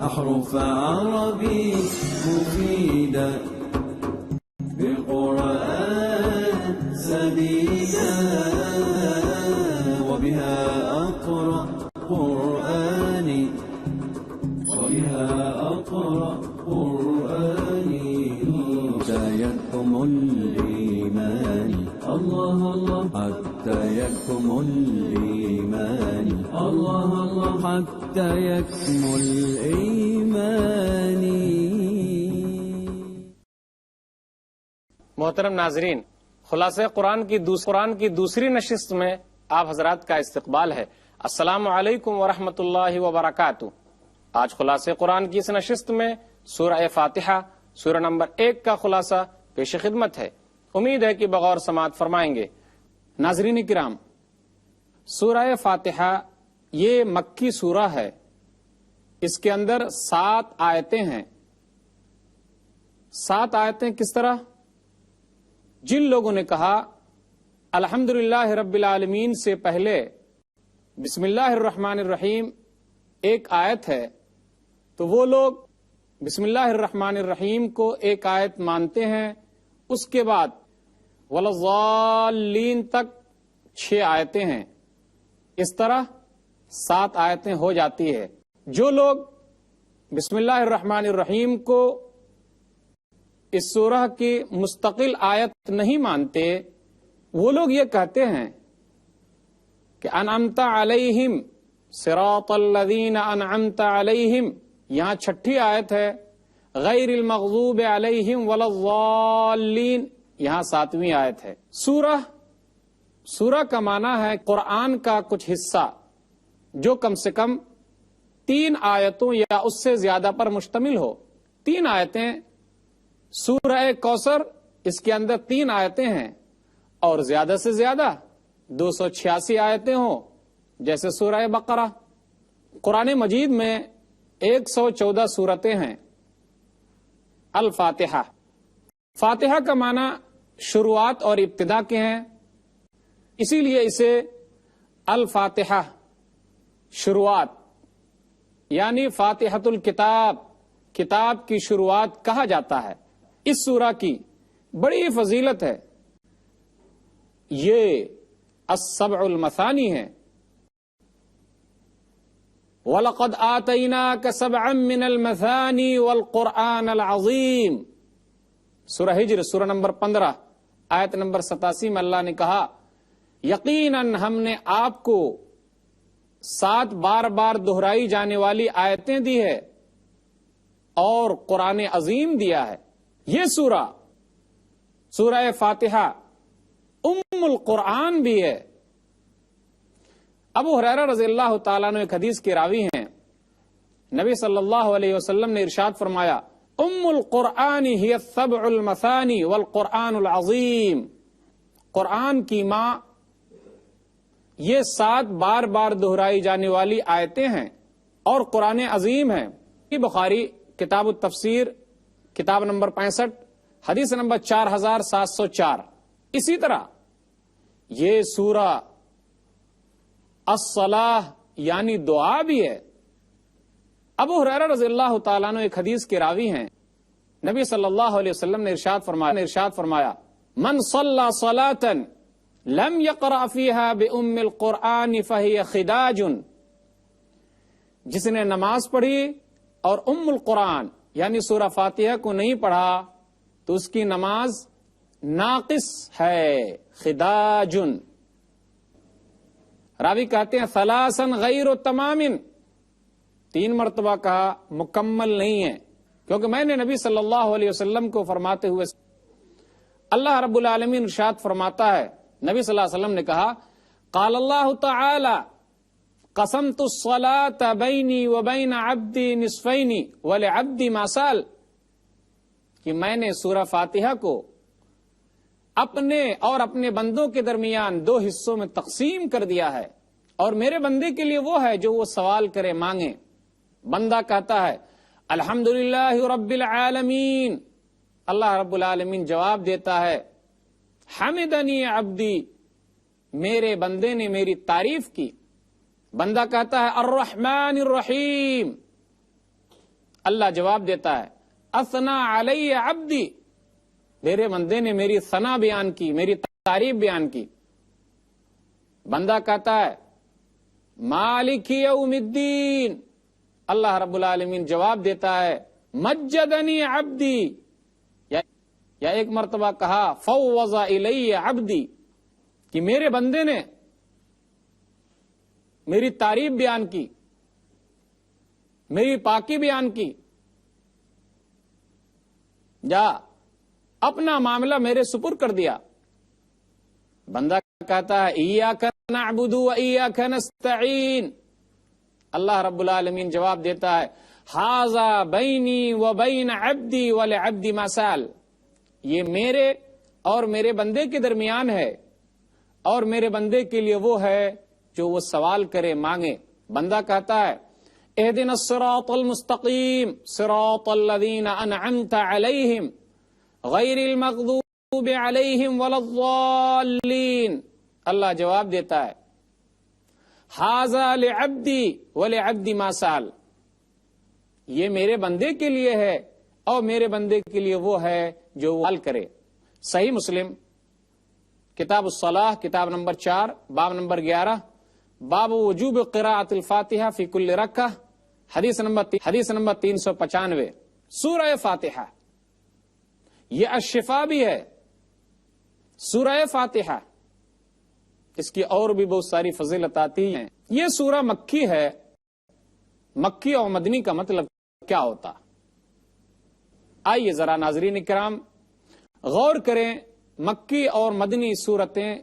أحرف عربي مفيدة بالقرآن سديدا وبها أقرأ قرآني حتى يحكم الإيمان الله الله حتى يحكم الإيمان الله الله حتى يحكم الإيمان. محترم ناظرین، خلاصہ قرآن کی دوسری نشست میں آپ حضرات کا استقبال ہے. السلام علیکم ورحمۃ اللہ وبرکاتہ. آج خلاصہ قرآن کی اس نشست میں سورہ فاتحہ سورہ نمبر 1 کا خلاصہ پیش خدمت ہے. امید ہے کہ بغور سماعت فرمائیں گے. ناظرین کرام، سورہ فاتحہ یہ مکی سورہ ہے. اس کے اندر 7 آیتیں ہیں. 7 آیتیں کس طرح؟ جن لوگوں نے کہا الحمدللہ رب العالمین سے پہلے بسم اللہ الرحمن الرحیم ایک آیت ہے، تو وہ لوگ بسم اللہ الرحمن الرحیم کو ایک آیت مانتے ہیں. اس کے بعد وَلَضَّالِّينَ تک 6 آیتیں ہیں. اس طرح 7 آیتیں ہو جاتی ہے. جو لوگ بسم اللہ الرحمن الرحیم کو اس سورہ کی مستقل آیت نہیں مانتے، وہ لوگ یہ کہتے ہیں کہ انعمت علیہم صراط الذین انعمت علیہم، یہاں 6ٹھی آیت ہے. غیر المغضوب علیہم ولا الضالین، یہاں 7ویں آیت ہے. سورہ کا معنی ہے قرآن کا کچھ حصہ جو کم سے کم 3 آیتوں یا اس سے زیادہ پر مشتمل ہو. 3 آیتیں. سورہ کوثر اس کے اندر 3 آیتیں ہیں، اور زیادہ سے زیادہ 286 آیتیں ہوں جیسے سورہ بقرہ. قرآن مجید میں 114 سورتیں ہیں. الفاتحہ، فاتحہ کا معنی شروعات اور ابتدا کے ہیں، اسی لیے اسے الفاتحہ شروعات یعنی فاتحۃ الکتاب، کتاب کی شروعات کہا جاتا ہے. اس سورہ کی بڑی فضیلت ہے. یہ السبع المثانی ہے. وَلَقَدْ آتَيْنَاكَ سَبْعًا مِّنَ الْمَثَانِي وَالْقُرْآنَ الْعَظِيمِ. سورہ ہجر سورہ نمبر 15 آیت نمبر 87 میں اللہ نے کہا یقیناً ہم نے آپ کو 7 بار بار دہرائی جانے والی آیتیں دی ہے اور قرآن عظیم دیا ہے. یہ سورہ فاتحہ ام القرآن بھی ہے. ابو ہریرہ رضی اللہ تعالیٰ عنہ ایک حدیث کے راوی ہیں. نبی صلی اللہ علیہ وسلم نے ارشاد فرمایا ام القرآن ہی السبع المثانی والقرآن العظیم. قرآن کی ماں یہ 7 بار بار دہرائی جانے والی آیتیں ہیں اور قرآن عظیم ہے. بخاری کتاب التفسیر کتاب نمبر 65 حدیث نمبر 4704. اسی طرح یہ سورہ الصلاح یعنی دعا بھی ہے. ابو ہریرہ رضی اللہ تعالیٰ عنہ ایک حدیث کے راوی ہیں. نبی صلی اللہ علیہ وسلم نے ارشاد فرمایا من صلی صلاۃ لم یقرأ فیہا بأم القرآن فہی خداج. جس نے نماز پڑھی اور ام القرآن یعنی سورہ فاتحہ کو نہیں پڑھا تو اس کی نماز ناقص ہے. خداجن. راوی کہتے ہیں ثلاثا غیر تمام، 3 مرتبہ کہا مکمل نہیں ہے، کیونکہ میں نے نبی صلی اللہ علیہ وسلم کو فرماتے ہوئے اللہ رب العالمین ارشاد فرماتا ہے. نبی صلی اللہ علیہ وسلم نے کہا قال اللہ تعالی قسمت الصلاة بینی وبین عبدی نصفین ولعبدی ما سال، کہ میں نے سورہ فاتحہ کو اپنے اور اپنے بندوں کے درمیان 2 حصوں میں تقسیم کر دیا ہے، اور میرے بندے کے لیے وہ ہے جو وہ سوال کرے مانگے. بندہ کہتا ہے الحمدللہ رب العالمین، اللہ رب العالمین جواب دیتا ہے حمدنی عبدی، میرے بندے نے میری تعریف کی. بندہ کہتا ہے الرحمن الرحیم، اللہ جواب دیتا ہے اثنا علی عبدی، میرے بندے نے میری ثنا بیان کی، میری تعریف بیان کی. بندہ کہتا ہے مالک یوم الدین، اللہ رب العالمین جواب دیتا ہے مجدنی عبدی، یا ایک مرتبہ کہا فوض الی عبدی، کہ میرے بندے نے میری تعریف بیان کی، میری پاکی بیان کی، یا اپنا معاملہ میرے سپر کر دیا. بندہ کہتا ہے ایاک نعبد و ایاک نستعین، اللہ رب العالمین جواب دیتا ہے ھذا بینی و بین عبدی ولعبدی ما سأل، یہ میرے اور میرے بندے کے درمیان ہے، اور میرے بندے کے لیے وہ ہے جو وہ سوال کرے، مانگے. بندہ کہتا ہے اہدنا الصراط المستقیم صراط الذین انعمت علیہم غیر المغضوب علیہم ولا الضالین، اللہ جواب دیتا ہے ھذا لعبدی ولعبدی ما سأل، یہ میرے بندے کے لیے ہے اور میرے بندے کے لیے وہ ہے جو سوال کرے. صحیح مسلم کتاب الصلاح کتاب نمبر 4 باب نمبر 11 باب وجوب قراءۃ الفاتحہ فی کل رکعہ، حدیث نمبر 395. سورہ فاتحہ یہ الشفا بھی ہے. سورہ فاتحہ اس کی اور بھی بہت ساری فضیلت آتی ہیں. یہ سورہ مکی ہے. مکی اور مدنی کا مطلب کیا ہوتا؟ آئیے ذرا ناظرین کرام غور کریں، مکی اور مدنی صورتیں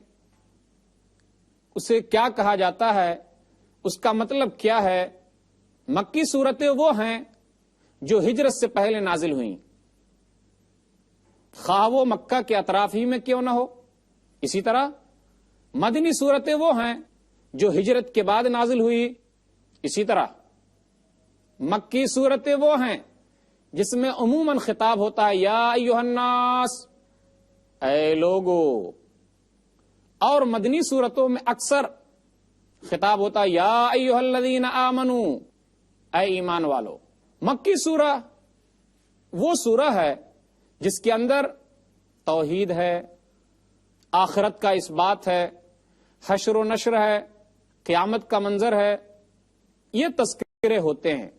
اسے کیا کہا جاتا ہے، اس کا مطلب کیا ہے. مکی صورتیں وہ ہیں جو ہجرت سے پہلے نازل ہوئیں، خواہ وہ مکہ کے اطراف ہی میں کیوں نہ ہو. اسی طرح مدنی صورتیں وہ ہیں جو ہجرت کے بعد نازل ہوئی. اسی طرح مکی صورتیں وہ ہیں جس میں عموماً خطاب ہوتا ہے یا ایھا الناس، اے لوگو، اور مدنی صورتوں میں اکثر خطاب ہوتا ہے یا ایھا الذین آمنو، اے ایمان والو. مکی سورہ وہ سورہ ہے جس کے اندر توحید ہے، آخرت کا اس بات ہے، حشر و نشر ہے، قیامت کا منظر ہے، یہ تذکرے ہوتے ہیں.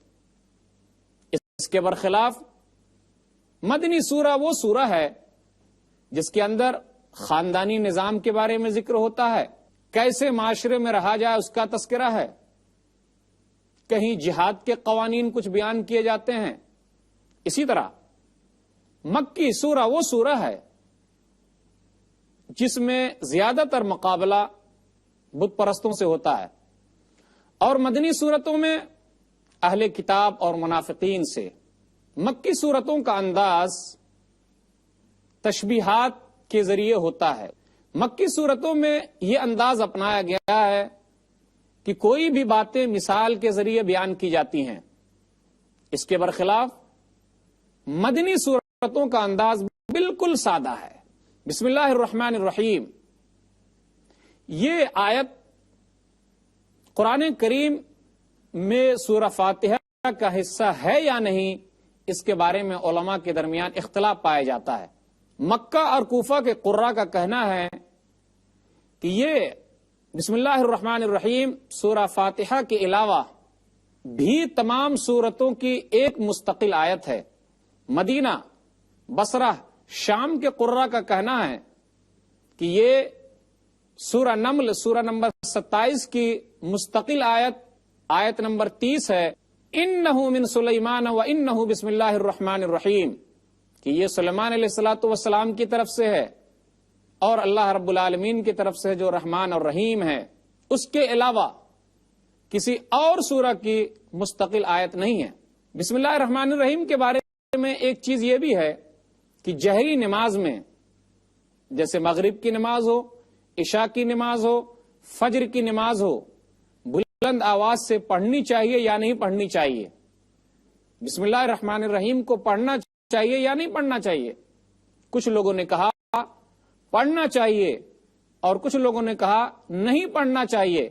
اس کے برخلاف مدنی سورہ وہ سورہ ہے جس کے اندر خاندانی نظام کے بارے میں ذکر ہوتا ہے، کیسے معاشرے میں رہا جائے اس کا تذکرہ ہے، کہیں جہاد کے قوانین کچھ بیان کیے جاتے ہیں. اسی طرح مکی سورہ وہ سورہ ہے جس میں زیادہ تر مقابلہ بت پرستوں سے ہوتا ہے، اور مدنی صورتوں میں اہل کتاب اور منافقین سے. مکی صورتوں کا انداز تشبیہات کے ذریعے ہوتا ہے. مکی صورتوں میں یہ انداز اپنایا گیا ہے کہ کوئی بھی باتیں مثال کے ذریعے بیان کی جاتی ہیں. اس کے برخلاف مدنی صورتوں کا انداز بالکل سادہ ہے. بسم اللہ الرحمن الرحیم، یہ آیت قرآن کریم میں سورہ فاتحہ کا حصہ ہے یا نہیں، اس کے بارے میں علماء کے درمیان اختلاف پایا جاتا ہے. مکہ اور کوفہ کے قراء کا کہنا ہے کہ یہ بسم اللہ الرحمن الرحیم سورہ فاتحہ کے علاوہ بھی تمام سورتوں کی ایک مستقل آیت ہے. مدینہ، بصرہ، شام کے قراء کا کہنا ہے کہ یہ سورہ نمل سورہ نمبر 27 کی مستقل آیت نمبر 30 ہے، انہ من سلیمان و انہ بسم اللہ الرحمن الرحیم، کہ یہ سلیمان علیہ الصلوۃ والسلام کی طرف سے ہے اور اللہ رب العالمین کی طرف سے جو رحمان اور رحیم ہے. اس کے علاوہ کسی اور سورہ کی مستقل آیت نہیں ہے. بسم اللہ الرحمن الرحیم کے بارے میں ایک چیز یہ بھی ہے کہ جہری نماز میں جیسے مغرب کی نماز ہو، عشاء کی نماز ہو، فجر کی نماز ہو، بلند آواز سے پڑھنی چاہیے یا نہیں پڑھنی چاہیے؟ بسم اللہ الرحمن الرحیم کو پڑھنا چاہیے یا نہیں پڑھنا چاہیے؟ کچھ لوگوں نے کہا پڑھنا چاہیے اور کچھ لوگوں نے کہا نہیں پڑھنا چاہیے.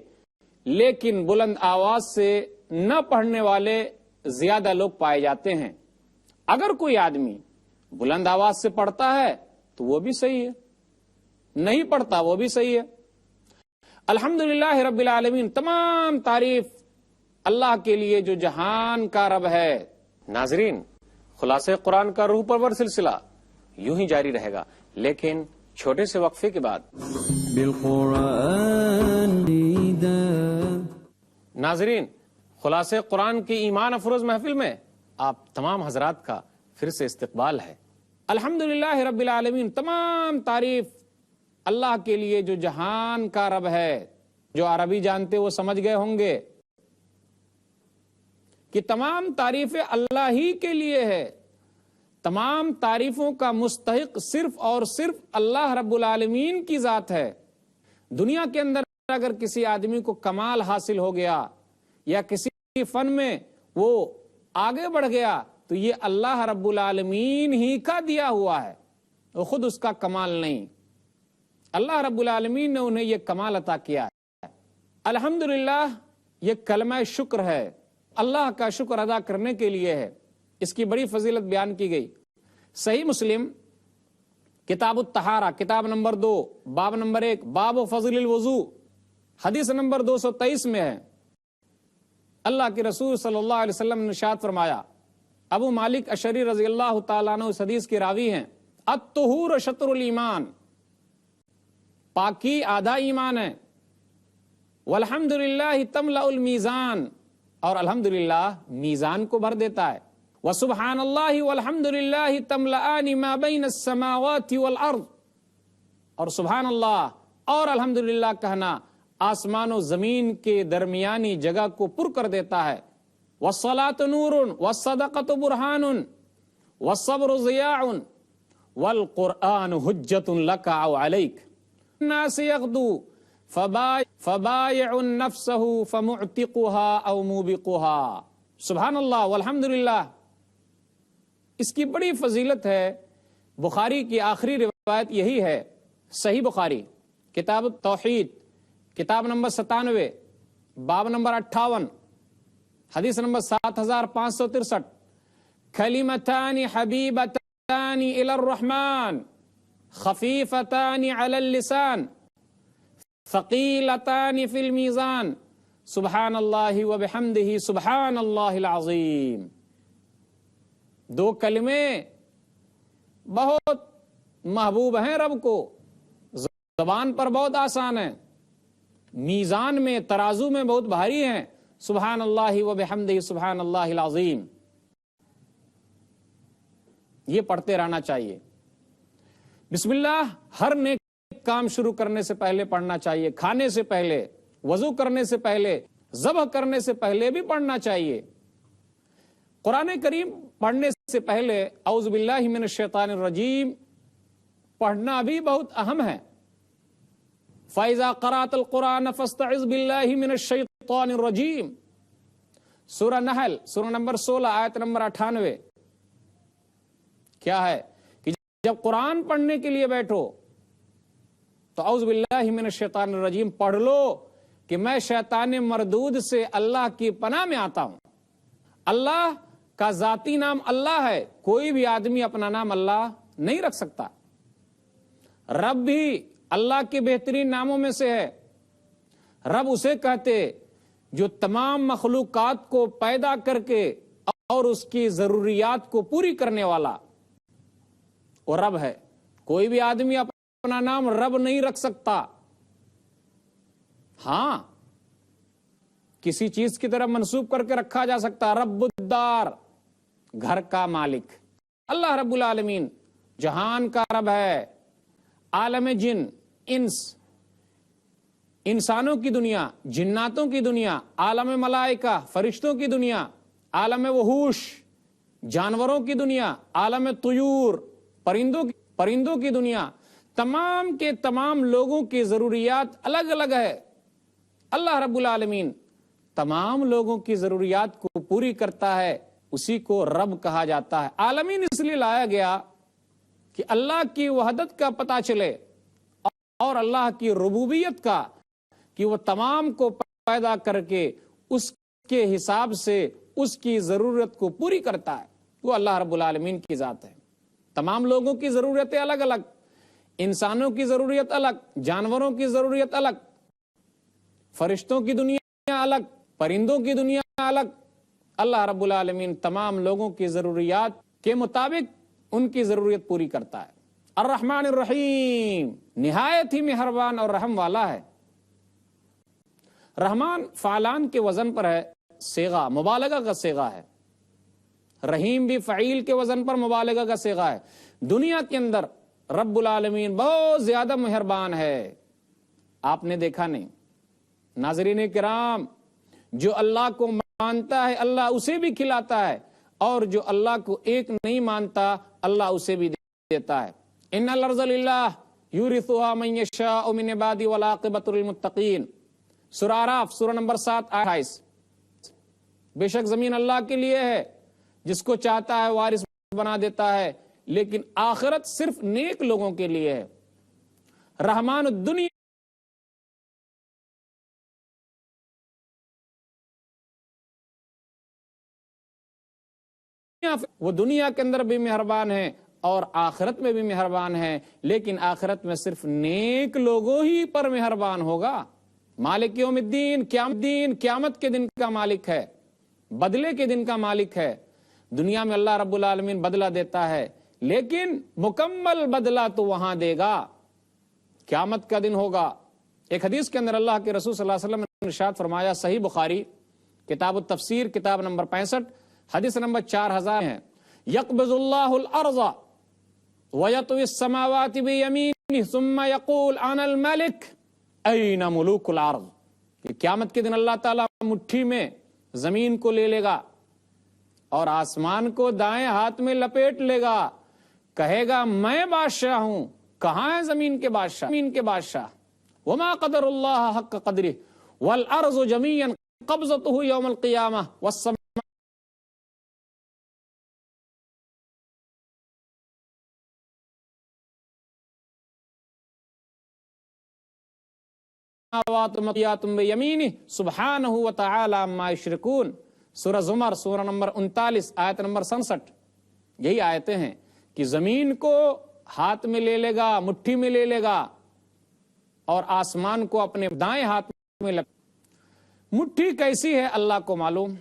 لیکن بلند آواز سے نہ پڑھنے والے زیادہ لوگ پائے جاتے ہیں. اگر کوئی آدمی بلند آواز سے پڑھتا ہے تو وہ بھی صحیح ہے، نہیں پڑھتا وہ بھی صحیح ہے. الحمدللہ رب العالمین، تمام تعریف اللہ کے لیے جو جہان کا رب ہے. ناظرین، خلاصہ قرآن کا روح پرور سلسلہ یوں ہی جاری رہے گا، لیکن چھوٹے سے وقفے کے بعد. بالقرآن ناظرین، خلاصہ قرآن کی ایمان افروز محفل میں آپ تمام حضرات کا پھر سے استقبال ہے. الحمدللہ رب العالمین، تمام تعریف اللہ کے لیے جو جہان کا رب ہے. جو عربی جانتے وہ سمجھ گئے ہوں گے کہ تمام تعریفیں اللہ ہی کے لیے ہے. تمام تعریفوں کا مستحق صرف اور صرف اللہ رب العالمین کی ذات ہے. دنیا کے اندر اگر کسی آدمی کو کمال حاصل ہو گیا یا کسی فن میں وہ آگے بڑھ گیا تو یہ اللہ رب العالمین ہی کا دیا ہوا ہے، وہ خود اس کا کمال نہیں. اللہ رب العالمین نے انہیں یہ کمال عطا کیا ہے. الحمدللہ یہ کلمہ شکر ہے، اللہ کا شکر ادا کرنے کے لیے ہے. اس کی بڑی فضیلت بیان کی گئی. صحیح مسلم کتاب الطہارہ، کتاب نمبر 2، باب نمبر 1، باب فضل الوضوء، حدیث نمبر 223 میں ہے. اللہ کے رسول صلی اللہ علیہ وسلم نے ارشاد فرمایا، ابو مالک اشعری رضی اللہ تعالیٰ عنہ اس حدیث کے راوی ہیں، الطہور شطر الایمان، پاکی آدھا ایمان ہے. والحمدللہ تملأ المیزان، اور الحمدللہ میزان کو بھر دیتا ہے. وسبحان اللہ والحمدللہ تملأان ما بین السماوات والارض، اور سبحان اللہ اور الحمدللہ کہنا آسمان و زمین کے درمیانی جگہ کو پر کر دیتا ہے. والصلاۃ نور والصدقۃ برہان والصبر ضیاء والقرآن حجۃ لک او علیک. الناس یغدو فبایع نفسہ فمعتقها او موبقها. سبحان اللہ والحمدللہ، اس کی بڑی فضیلت ہے. بخاری کی آخری روایت یہی ہے، صحیح بخاری کتاب التوحید، کتاب نمبر 97، باب نمبر 58، حدیث نمبر 7563. کلمتان حبیبتان الی الرحمن خفیفتان علی اللسان ثقیلتان فی المیزان سبحان اللہ وبحمدہ سبحان اللہ العظیم. دو کلمے بہت محبوب ہیں رب کو، زبان پر بہت آسان ہیں، میزان میں ترازو میں بہت بھاری ہیں. سبحان اللہ وبحمدہ سبحان اللہ العظیم. یہ پڑھتے رہنا چاہیے. بسم اللہ ہر نیک کام شروع کرنے سے پہلے پڑھنا چاہیے، کھانے سے پہلے، وضو کرنے سے پہلے، ذبح کرنے سے پہلے بھی پڑھنا چاہیے. قرآن کریم پڑھنے سے پہلے اعوذ باللہ من الشیطان الرجیم پڑھنا بھی بہت اہم ہے. فَإِذَا قَرَأْتَ الْقُرْآنَ فَاسْتَعِذْ بِاللَّهِ مِنَ الشَّيْطَانِ الرَّجِيمِ، سورہ نحل، سورہ نمبر 16، آیت نمبر 98. کیا ہے کہ جب قرآن پڑھنے کے لیے بیٹھو تو اعوذ باللہ من الشیطان الرجیم پڑھ لو کہ میں شیطان مردود سے اللہ کی پناہ میں آتا ہوں. اللہ کا ذاتی نام اللہ ہے، کوئی بھی آدمی اپنا نام اللہ نہیں رکھ سکتا. رب بھی اللہ کے بہترین ناموں میں سے ہے. رب اسے کہتے جو تمام مخلوقات کو پیدا کر کے اور اس کی ضروریات کو پوری کرنے والا وہ رب ہے. کوئی بھی آدمی اپنا نام رب نہیں رکھ سکتا. ہاں کسی چیز کی طرف منسوب کر کے رکھا جا سکتا، رب الدار، گھر کا مالک. اللہ رب العالمین جہان کا رب ہے. عالم جن، انس، انسانوں کی دنیا، جناتوں کی دنیا، عالم ملائکہ، فرشتوں کی دنیا، عالم وحوش، جانوروں کی دنیا، عالم طیور، پرندوں کی دنیا، تمام کے تمام لوگوں کی ضروریات الگ الگ ہے. اللہ رب العالمین تمام لوگوں کی ضروریات کو پوری کرتا ہے، اسی کو رب کہا جاتا ہے. عالمین اس لیے لایا گیا کہ اللہ کی وحدت کا پتہ چلے اور اللہ کی ربوبیت کا، کہ وہ تمام کو پیدا کر کے اس کے حساب سے اس کی ضرورت کو پوری کرتا ہے، وہ اللہ رب العالمین کی ذات ہے۔ تمام لوگوں کی ضرورتیں الگ الگ، انسانوں کی ضرورت الگ، جانوروں کی ضرورت الگ، فرشتوں کی دنیا الگ، پرندوں کی دنیا الگ۔ اللہ رب العالمین تمام لوگوں کی ضروریات کے مطابق ان کی ضرورت پوری کرتا ہے۔ الرحمن الرحیم، نہایت ہی مہربان اور رحم والا ہے۔ رحمان فعلان کے وزن پر ہے، صیغہ مبالغہ کا صیغہ ہے۔ رحیم بھی فعیل کے وزن پر مبالغہ کا صیغہ ہے۔ دنیا کے اندر رب العالمین بہت زیادہ مہربان ہے، آپ نے دیکھا نہیں؟ ناظرین کرام، جو اللہ کو مانتا ہے اللہ اسے بھی کھلاتا ہے، اور جو اللہ کو ایک نہیں مانتا اللہ اسے بھی دیتا ہے۔ ان الارض للہ یورثها من یشاء من عبادی والعاقبۃ للمتقین، سورہ اعراف سورہ نمبر 7 28۔ بے شک زمین اللہ کے لیے ہے، جس کو چاہتا ہے وارث بنا دیتا ہے، لیکن آخرت صرف نیک لوگوں کے لیے ہے۔ رحمان الدنیا وہ دنیا کے اندر بھی مہربان ہے اور آخرت میں بھی مہربان ہے، لیکن آخرت میں صرف نیک لوگوں ہی پر مہربان ہوگا۔ مالک یوم الدین، قیامت کے دن کا مالک ہے، بدلے کے دن کا مالک ہے۔ دنیا میں اللہ رب العالمین بدلہ دیتا ہے، لیکن مکمل بدلہ تو وہاں دے گا، قیامت کا دن ہوگا۔ ایک حدیث کے اندر اللہ کے رسول صلی اللہ علیہ وسلم نے ارشاد فرمایا، صحیح بخاری کتاب التفسیر کتاب نمبر 65 حدیث نمبر 4000 ہے، یقبض اللہ الارض ویطوی السماوات بیمینہ ثم یقول انا الملک این ملوک الارض۔ کہ قیامت کے دن اللہ تعالیٰ مٹھی میں زمین کو لے لے گا اور آسمان کو دائیں ہاتھ میں لپیٹ لے گا، کہے گا میں بادشاہ ہوں۔ کہاں ہے زمین کے بادشاہ؟ زمین کے بادشاہ۔ وما قدر اللہ حق قدرہ والارض جمیعا قبضتہ یوم القیامہ والسماوات مطویات بیمینہ سبحانہ وتعالی عما یشرکون۔ سورہ زمر سورہ نمبر 39 آیت نمبر 67۔ یہی آیتیں ہیں کہ زمین کو ہاتھ میں لے لے گا، مٹھی میں لے لے گا، اور آسمان کو اپنے دائیں ہاتھ میں مٹھی کیسی ہے اللہ کو معلوم،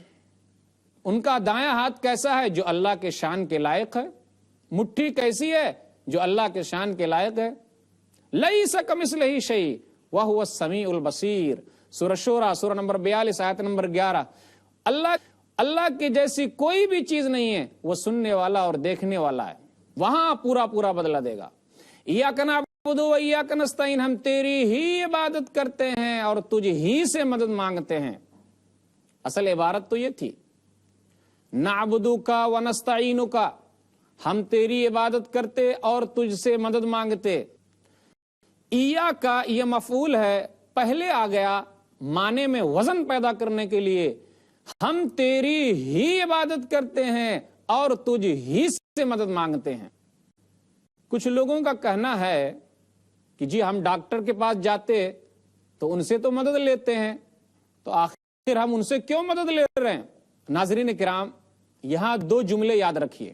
ان کا دائیں ہاتھ کیسا ہے جو اللہ کے شان کے لائق ہے، مٹھی کیسی ہے جو اللہ کے شان کے لائق ہے۔ لیس کمثلہ شیء وہو السمیع البصیر، سورہ شورى سورہ نمبر 42 آیت نمبر 11۔ اللہ کے جیسی کوئی بھی چیز نہیں ہے، وہ سننے والا اور دیکھنے والا ہے، وہاں پورا بدلہ دے گا۔ ایاک نعبد و ایاک نستعین، ہم تیری ہی عبادت کرتے ہیں اور تجھ ہی سے مدد مانگتے ہیں۔ اصل عبارت تو یہ تھی، نعبدک و نستعینک، ہم تیری عبادت کرتے اور تجھ سے مدد مانگتے۔ ایاک کا یہ مفعول ہے، پہلے آ گیا معنی میں وزن پیدا کرنے کے لیے، ہم تیری ہی عبادت کرتے ہیں اور تجھ ہی سے مدد مانگتے ہیں۔ کچھ لوگوں کا کہنا ہے کہ جی ہم ڈاکٹر کے پاس جاتے تو ان سے تو مدد لیتے ہیں، تو آخر ہم ان سے کیوں مدد لے رہے ہیں؟ ناظرین کرام، یہاں دو جملے یاد رکھیے،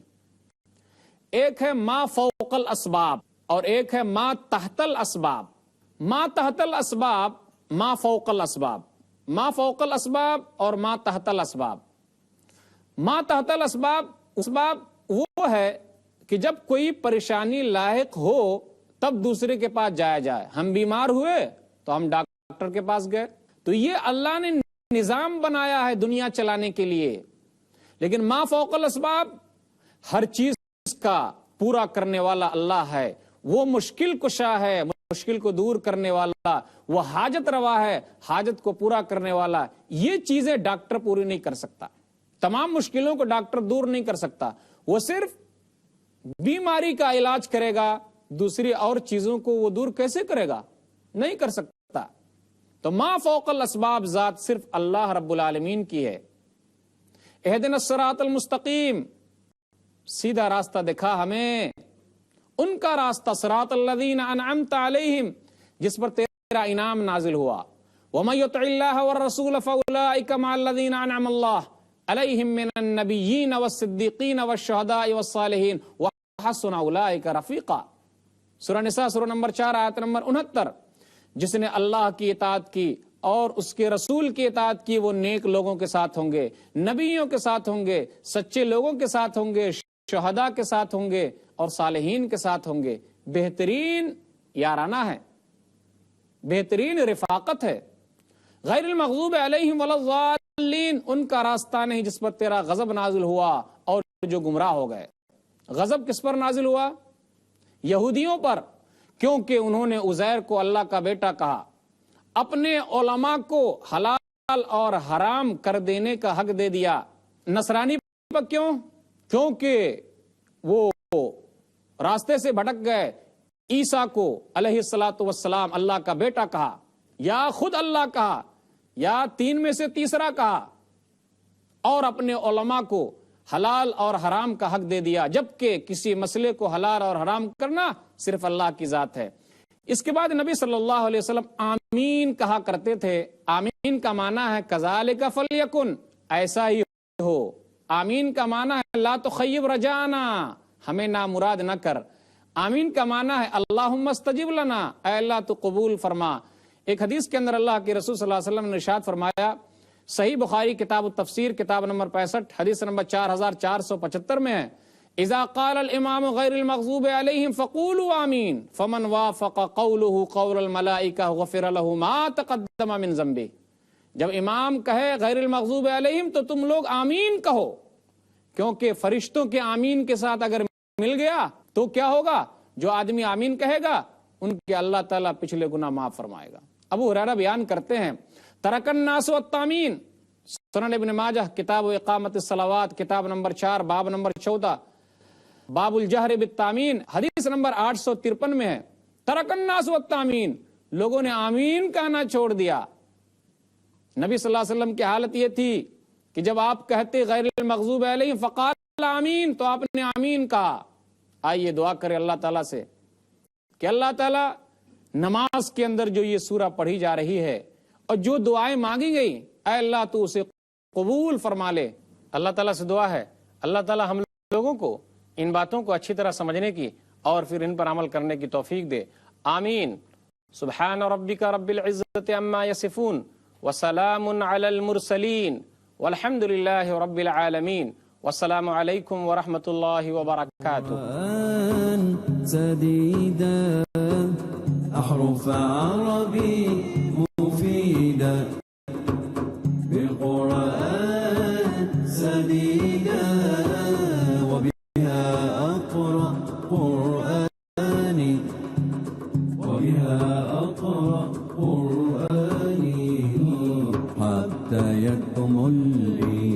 ایک ہے ما فوق الاسباب اور ایک ہے ما تحت الاسباب۔ ما تحت الاسباب، ما فوق الاسباب، ما فوق الاسباب اور ما تحت الاسباب۔ ما تحت الاسباب اسباب وہ ہے کہ جب کوئی پریشانی لاحق ہو تب دوسرے کے پاس جایا جائے۔ ہم بیمار ہوئے تو ہم ڈاکٹر کے پاس گئے، تو یہ اللہ نے نظام بنایا ہے دنیا چلانے کے لیے۔ لیکن ما فوق الاسباب، ہر چیز کا پورا کرنے والا اللہ ہے، وہ مشکل کشا ہے، مشکل کو دور کرنے والا، وہ حاجت روا ہے، حاجت کو پورا کرنے والا۔ یہ چیزیں ڈاکٹر پوری نہیں کر سکتا، تمام مشکلوں کو ڈاکٹر دور نہیں کر سکتا، وہ صرف بیماری کا علاج کرے گا، دوسری اور چیزوں کو وہ دور کیسے کرے گا؟ نہیں کر سکتا۔ تو ما فوق الاسباب ذات صرف اللہ رب العالمین کی ہے۔ اہدنا الصراط المستقیم، سیدھا راستہ دکھا ہمیں، ان کا راستہ، صراط الذین انعمت علیہم، جس پر تیرا انعام نازل ہوا۔ ومن یطع اللہ والرسول فاولئک مع الذین انعم اللہ، علیہم من النبیین والصدیقین والشہداء والصالحین وحسن اولئک رفیقا. سورہ نساء سورہ نمبر 4 آیت نمبر 69. جس نے اللہ کی اطاعت کی اور اس کے رسول کی اطاعت کی وہ نیک لوگوں کے ساتھ ہوں گے، نبیوں کے ساتھ ہوں گے، سچے لوگوں کے ساتھ ہوں گے، شہداء کے ساتھ ہوں گے اور صالحین کے ساتھ ہوں گے. بہترین یارانہ ہے، بہترین رفاقت ہے. غیر المغضوب علیہم ولا الضالین، ان کا راستہ نہیں جس پر تیرا غضب نازل ہوا اور جو گمراہ ہو گئے. غضب کس پر نازل ہوا؟ یہودیوں پر، کیونکہ انہوں نے عزیر کو اللہ کا بیٹا کہا. اپنے علماء کو حلال اور حرام کر دینے کا حق دے دیا. نصرانی پر کیوں؟ کیونکہ وہ راستے سے بھٹک گئے. عیسیٰ کو علیہ الصلاۃ والسلام اللہ کا بیٹا کہا، یا خود اللہ کہا یا 3 میں سے تیسرا کہا، اور اپنے علماء کو حلال اور حرام کا حق دے دیا، جبکہ کسی مسئلے کو حلال اور حرام کرنا صرف اللہ کی ذات ہے. اس کے بعد نبی صلی اللہ علیہ وسلم آمین کہا کرتے تھے. آمین کا معنی ہے کذالک فلیکن، ایسا ہی ہو. آمین کا معنی ہے لا تخیب رجانا، ہمیں نامراد نہ کر. آمین کا معنی ہے اللہم استجب لنا، اے اللہ تو قبول فرما. ایک حدیث کے اندر اللہ کے رسول صلی اللہ علیہ وسلم نے ارشاد فرمایا، صحیح بخاری کتاب التفسیر کتاب نمبر 65 حدیث نمبر 4475 میں ہے، اذا قال الامام غیر المغضوب علیہم فقولوا آمین فمن وافق قوله قول الملائکہ غفر له ما تقدم من ذنبہ. جب امام کہے غیر المغضوب علیہم تو تم لوگ آمین کہو، کیونکہ فرشتوں کے آمین کے ساتھ اگر مل گیا تو کیا ہوگا؟ جو آدمی آمین کہے گا ان کے اللہ تعالیٰ پچھلے گناہ معاف فرمائے گا. ابو ہریرہ بیان کرتے ہیں ترک الناس التامین، سنن ابن ماجہ کتاب اقامت الصلوات کتاب نمبر 4 باب نمبر 14 باب الجہر بالتامین حدیث نمبر 853 میں ہے، ترک الناس التامین، لوگوں نے آمین کہنا چھوڑ دیا. نبی صلی اللہ علیہ وسلم کی حالت یہ تھی کہ جب آپ کہتے غیر المغضوب علیہم فقال آمین تو آپ نے آمین کہا. آئیے دعا کرے اللہ تعالیٰ سے کہ اللہ تعالیٰ نماز کے اندر جو یہ سورہ پڑھی جا رہی ہے اور جو دعائیں مانگی گئی، اے اللہ تو اسے قبول فرما لے. اللہ تعالیٰ سے دعا ہے اللہ تعالیٰ ہم لوگوں کو ان باتوں کو اچھی طرح سمجھنے کی اور پھر ان پر عمل کرنے کی توفیق دے. آمین. سبحان ربک رب العزت عما یصفون وسلام علی المرسلین والحمد للہ رب العالمین والسلام علیکم ورحمۃ اللہ وبرکاتہ. سديدا أحرف عربي مفيدة بالقرآن سديدا وبها أقرأ قرآني حتى يكمل لي